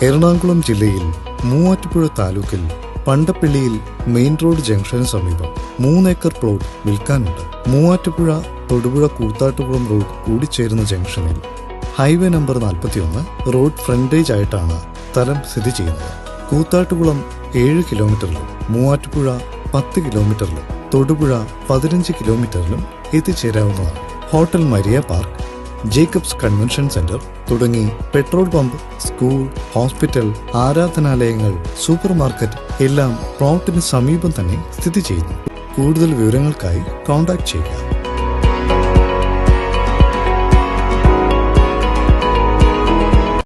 എറണാകുളം ജില്ലയിൽ മൂവാറ്റുപുഴ താലൂക്കിൽ പണ്ടപ്പള്ളിയിൽ main road ജംഗ്ഷന് സമീപം 3 ഏക്കർ പ്ലോട്ട് വിൽക്കാനുണ്ട്. മൂവാറ്റുപുഴ തൊടുപുഴ കൂത്താട്ടുകുളം റോഡ് കൂടിച്ചേരുന്ന ജംഗ്ഷനിൽ ഹൈവേ നമ്പർ 41 റോഡ് ഫ്രണ്ടേജ് ആയിട്ടാണ് സ്ഥലം സ്ഥിതി ചെയ്യുന്നത്. കൂത്താട്ടുകുളം 7 കിലോമീറ്ററിലും മൂവാറ്റുപുഴ 10 കിലോമീറ്ററിലും തൊടുപുഴ 15 കിലോമീറ്ററിലും എത്തിച്ചേരാവുന്നതാണ്. Hotel Maria park, Jacobs convention centre തുടങ്ങി പെട്രോൾ പമ്പ്, സ്കൂൾ, ഹോസ്പിറ്റൽ, ആരാധനാലയങ്ങൾ, സൂപ്പർ മാർക്കറ്റ് എല്ലാം പ്ലോട്ടിന് സമീപം തന്നെ സ്ഥിതി ചെയ്യുന്നു. കൂടുതൽ വിവരങ്ങൾക്കായി കോൺടാക്ട് ചെയ്യുക.